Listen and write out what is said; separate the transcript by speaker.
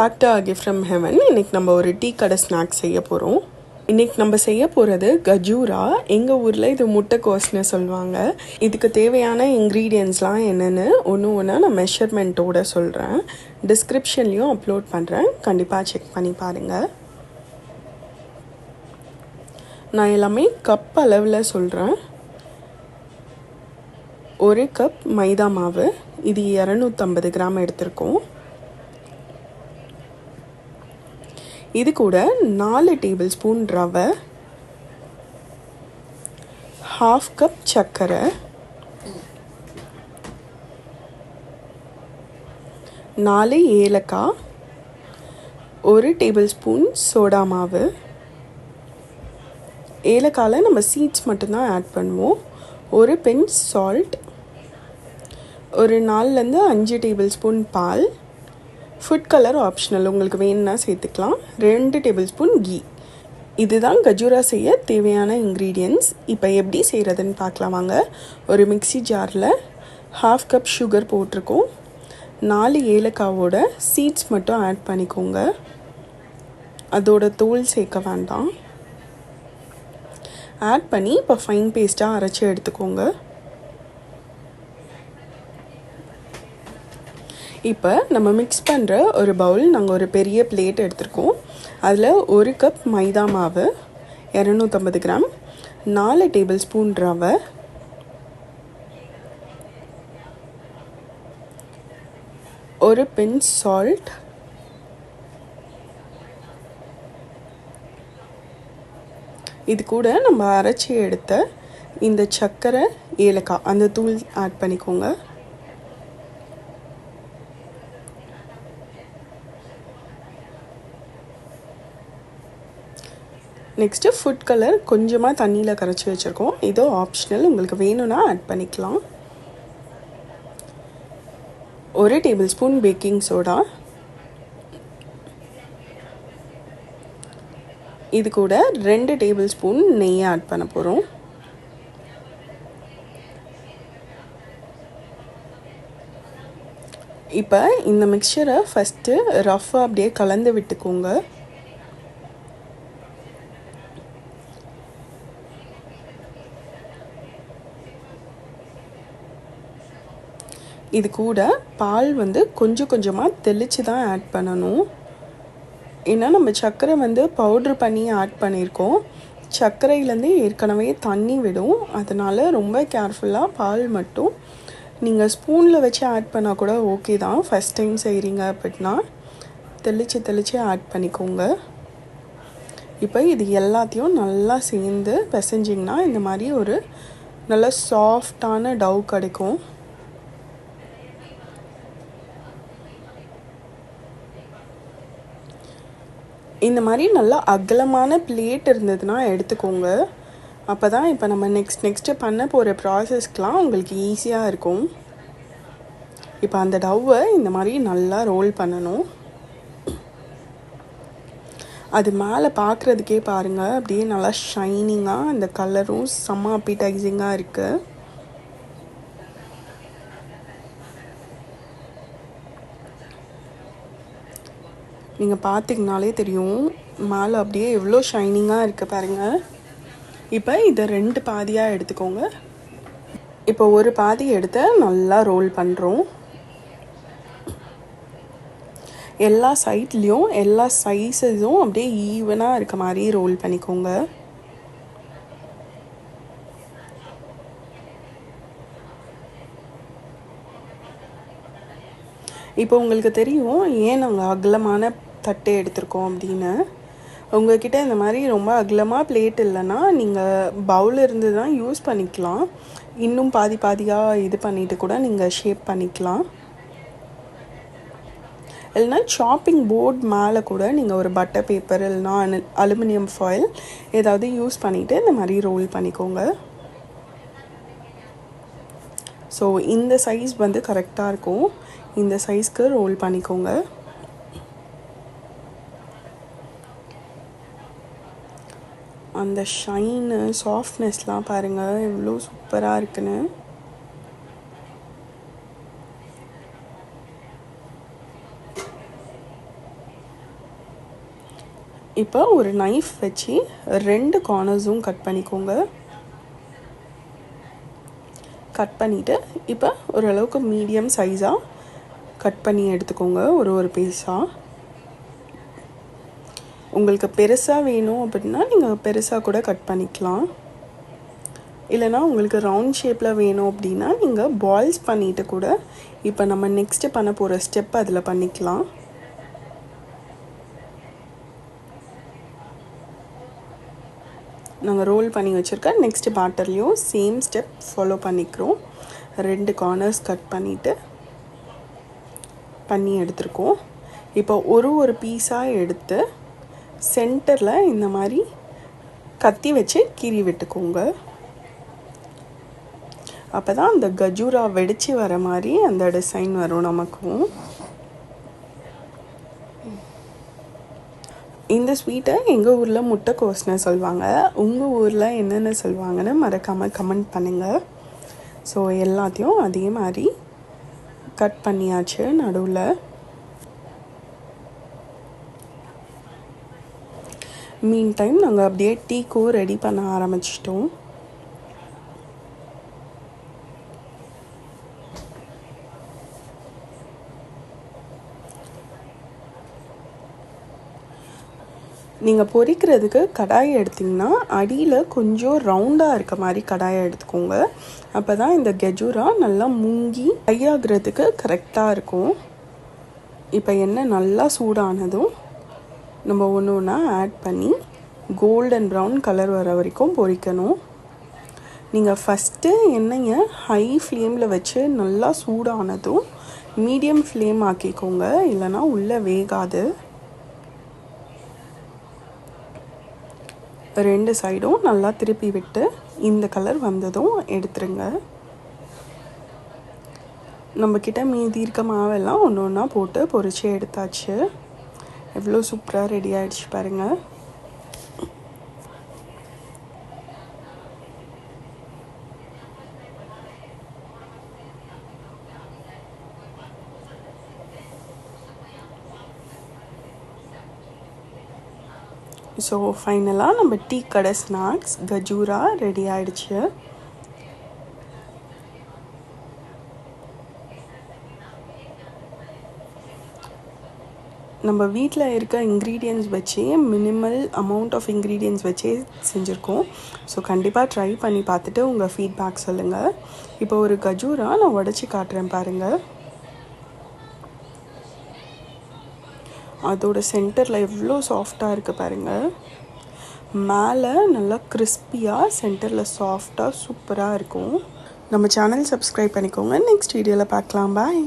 Speaker 1: Back to gift from heaven. இன்றைக்கி நம்ம ஒரு டீ கடை ஸ்நாக்ஸ் செய்ய போகிறோம். இன்றைக்கி நம்ம செய்ய போகிறது கஜூரா. எங்கள் ஊரில் இது முட்டைக்கோஸ்னு சொல்லுவாங்க. இதுக்கு தேவையான இன்க்ரீடியன்ட்ஸ்லாம் என்னென்னு ஒன்று ஒன்றா நான் மெஷர்மெண்ட்டோடு சொல்கிறேன். டிஸ்கிரிப்ஷன்லேயும் அப்லோட் பண்ணுறேன், கண்டிப்பாக செக் பண்ணி பாருங்கள். நான் எல்லாமே கப் அளவில் சொல்கிறேன். 1 கப் மைதா மாவு, இது 250 கிராம் எடுத்திருக்கோம். இது கூட 4 டேபிள் ஸ்பூன் ரவை, 1/2 கப் சர்க்கரை, 4 ஏலக்காய், 1 டேபிள் ஸ்பூன் சோடா மாவு. ஏலக்காயில் நம்ம சீட்ஸ் மட்டும்தான் ஆட் பண்ணுவோம். 1 பிஞ்ச் சால்ட், ஒரு 4லேருந்து 5 டேபிள் ஸ்பூன் பால். ஃபுட் கலர் ஆப்ஷனல், உங்களுக்கு வேணும்னா சேர்த்துக்கலாம். 2 டேபிள் ஸ்பூன் கீ. இதுதான் கஜூரா செய்ய தேவையான இன்க்ரீடியன்ட்ஸ். இப்போ எப்படி செய்கிறதுன்னு பார்க்கலாம் வாங்க. ஒரு மிக்ஸி ஜாரில் 1/2 கப் சுகர் போட்டிருக்கோம். 4 ஏலக்காவோட சீட்ஸ் மட்டும் ஆட் பண்ணிக்கோங்க, அதோட தோல் சேர்க்க வேண்டாம். ஆட் பண்ணி இப்போ ஃபைன் பேஸ்ட்டாக அரைச்சி எடுத்துக்கோங்க. இப்போ நம்ம மிக்ஸ் பண்ணுற ஒரு பவுல், நாங்கள் ஒரு பெரிய பிளேட் எடுத்துருக்கோம். அதில் 1 கப் மைதா மாவு, 250 கிராம், 4 டேபிள் ஸ்பூன் ரவை, 1 பிஞ்ச் சால்ட், இது கூட நம்ம அரைச்சி எடுத்த இந்த சர்க்கரை, ஏலக்காய் அந்த தூள் ஆட் பண்ணிக்கோங்க. நெக்ஸ்ட்டு ஃபுட் கலர் கொஞ்சமாக தண்ணியில் கரைச்சி வச்சுருக்கோம். இதோ ஆப்ஷனல், உங்களுக்கு வேணும்னா ஆட் பண்ணிக்கலாம். 1 டேபிள் ஸ்பூன் பேக்கிங் சோடா, இது கூட 2 டேபிள் ஸ்பூன் நெய் ஆட் பண்ண போகிறோம். இப்போ இந்த மிக்சரை ஃபஸ்ட்டு ரஃப்பாக அப்படியே கலந்து விட்டுக்கோங்க. இது கூட பால் கொஞ்சம் கொஞ்சமாக தெளித்து தான் ஆட் பண்ணணும். ஏன்னா நம்ம சர்க்கரை பவுட்ரு பண்ணி ஆட் பண்ணியிருக்கோம். சர்க்கரையிலேருந்து ஏற்கனவே தண்ணி விடும், அதனால் ரொம்ப கேர்ஃபுல்லாக பால் மட்டும் நீங்கள் ஸ்பூனில் வச்சு ஆட் பண்ணால் கூட ஓகே தான். ஃபஸ்ட் டைம் செய்கிறீங்க அப்படின்னா தெளித்து ஆட் பண்ணிக்கோங்க. இப்போ இது எல்லாத்தையும் நல்லா சேர்ந்து பிசைஞ்சிங்கன்னா இந்த மாதிரி ஒரு நல்ல சாஃப்டான டவ் கிடைக்கும். இந்த மாதிரி நல்லா அகலமான பிளேட் இருந்ததுன்னா எடுத்துக்கோங்க. அப்போ தான் இப்போ நம்ம நெக்ஸ்ட்டு பண்ண போகிற ப்ராசஸ்க்கெலாம் உங்களுக்கு ஈஸியாக இருக்கும். இப்போ அந்த டவ்வை இந்த மாதிரி நல்லா ரோல் பண்ணணும். அது மேலே பார்க்குறதுக்கே பாருங்கள், அப்படியே நல்லா ஷைனிங்காக, அந்த கலரும் செம்ம அப்பீடைசிங்காக இருக்குது. நீங்கள் பார்த்திங்கனாலே தெரியும் மேலே அப்படியே எவ்வளோ ஷைனிங்காக இருக்குது பாருங்கள். இப்போ இதை 2 பாதியாக எடுத்துக்கோங்க. இப்போ ஒரு பாதி எடுத்து நல்லா ரோல் பண்ணுறோம். எல்லா சைட்லேயும் எல்லா சைஸஸும் அப்படியே ஈவனாக இருக்க மாதிரி ரோல் பண்ணிக்கோங்க. இப்போ உங்களுக்கு தெரியும் ஏன் நாங்கள் அகலமான தட்டை எடுத்திருக்கோம் அப்படின்னு. உங்கள்கிட்ட இந்த மாதிரி ரொம்ப அகலமாக பிளேட் இல்லைன்னா நீங்கள் பவுல் இருந்து தான் யூஸ் பண்ணிக்கலாம். இன்னும் பாதியாக இது பண்ணிவிட்டு கூட நீங்கள் ஷேப் பண்ணிக்கலாம். இல்லைனா சாப்பிங் போர்ட் மேலே கூட நீங்கள் ஒரு பட்டர் பேப்பர் இல்லைனா அலுமினியம் ஃபாயில் ஏதாவது யூஸ் பண்ணிவிட்டு இந்த மாதிரி ரோல் பண்ணிக்கோங்க. ஸோ இந்த சைஸ் கரெக்டாக இருக்கும். இந்த சைஸ்க்கு ரோல் பண்ணிக்கோங்க. அந்த ஷைனு சாஃப்ட்னஸ்லாம் பாருங்கள் எவ்வளோ சூப்பராக இருக்குன்னு. இப்போ ஒரு நைஃப் வச்சு 2 கார்னர்ஸும் கட் பண்ணிக்கோங்க. கட் பண்ணிவிட்டு இப்போ ஓரளவுக்கு மீடியம் சைஸாக கட் பண்ணி எடுத்துக்கோங்க ஒரு பீஸாக. உங்களுக்கு பெருசாக வேணும் அப்படின்னா நீங்கள் பெருசாக கூட கட் பண்ணிக்கலாம். இல்லைனா உங்களுக்கு ரவுண்ட் ஷேப்பில் வேணும் அப்படின்னா நீங்கள் பால்ஸ் பண்ணிவிட்டு கூட இப்போ நம்ம நெக்ஸ்ட்டு பண்ண போகிற ஸ்டெப் அதில் பண்ணிக்கலாம். நாங்கள் ரோல் பண்ணி வச்சுருக்க நெக்ஸ்ட் பேட்டர்லேயும் சேம் ஸ்டெப் ஃபாலோ பண்ணிக்கிறோம். 2 கார்னர்ஸ் கட் பண்ணி எடுத்துருக்கோம். இப்போ ஒரு பீஸாக எடுத்து சென்டரில் இந்த மாதிரி கத்தி வச்சு கீறி விட்டுக்கோங்க. அப்போ தான் அந்த கஜூரா வெடித்து வர மாதிரி அந்த டிசைன் வரும் நமக்கும். இந்த ஸ்வீட்டை எங்கள் ஊரில் முட்டைக்கோஸ்னு சொல்லுவாங்க. உங்கள் ஊரில் என்னென்ன சொல்லுவாங்கன்னு மறக்காமல் கமெண்ட் பண்ணுங்கள். ஸோ எல்லாத்தையும் அதே மாதிரி கட் பண்ணியாச்சு. நடுவில் மீன் டைம் நாங்கள் அப்படியே டீக்கும் ரெடி பண்ண ஆரம்பிச்சிட்டோம். நீங்கள் பொரிக்கிறதுக்கு கடாயை எடுத்திங்கன்னா அடியில் கொஞ்சம் ரவுண்டாக இருக்க மாதிரி கடாயை எடுத்துக்கோங்க. அப்போ தான் இந்த கெஜூரா நல்லா முங்கி கையாகிறதுக்கு கரெக்டாக இருக்கும். இப்போ எண்ணெய் நல்லா சூடானதும் நம்ம ஒன்று ஒன்றா ஆட் பண்ணி கோல்டன் ப்ரௌன் கலர் வர வரைக்கும் பொரிக்கணும். நீங்கள் ஃபஸ்ட்டு எண்ணெயை ஹை ஃப்ளேமில் வச்சு நல்லா சூடானதும் மீடியம் ஃப்ளேம் ஆக்கிக்கோங்க, இல்லைனா உள்ளே வேகாது. 2 சைடும் நல்லா திருப்பி விட்டு இந்த கலர் வந்ததும் எடுத்துருங்க. நம்மக்கிட்ட மீதி இருக்க மாவெல்லாம் ஒன்று ஒன்றா போட்டு பொரிச்சு எடுத்தாச்சு. எவ்வளோ சூப்பராக ரெடி ஆகிடுச்சு பாருங்கள். ஸோ ஃபைனலாக நம்ம டீ கடை ஸ்நாக்ஸ் கஜூரா ரெடி ஆகிடுச்சு. நம்ம வீட்டில் இருக்க இன்க்ரீடியன்ட்ஸ் வச்சு மினிமல் அமௌண்ட் ஆஃப் இன்க்ரீடியன்ட்ஸ் வச்சே செஞ்சுருக்கோம். ஸோ கண்டிப்பாக ட்ரை பண்ணி பார்த்துட்டு உங்கள் ஃபீட்பேக் சொல்லுங்கள். இப்போ ஒரு கஜூரா நான் உடச்சி காட்டுறேன் பாருங்கள். அதோட சென்டரில் எவ்வளோ சாஃப்டாக இருக்குது பாருங்கள். மேலே நல்லா கிறிஸ்பியாக, சென்டரில் சாஃப்டாக சூப்பராக இருக்கும். நம்ம சேனல் சப்ஸ்கிரைப் பண்ணிக்கோங்க. நெக்ஸ்ட் வீடியோவில் பார்க்கலாம். பாய்.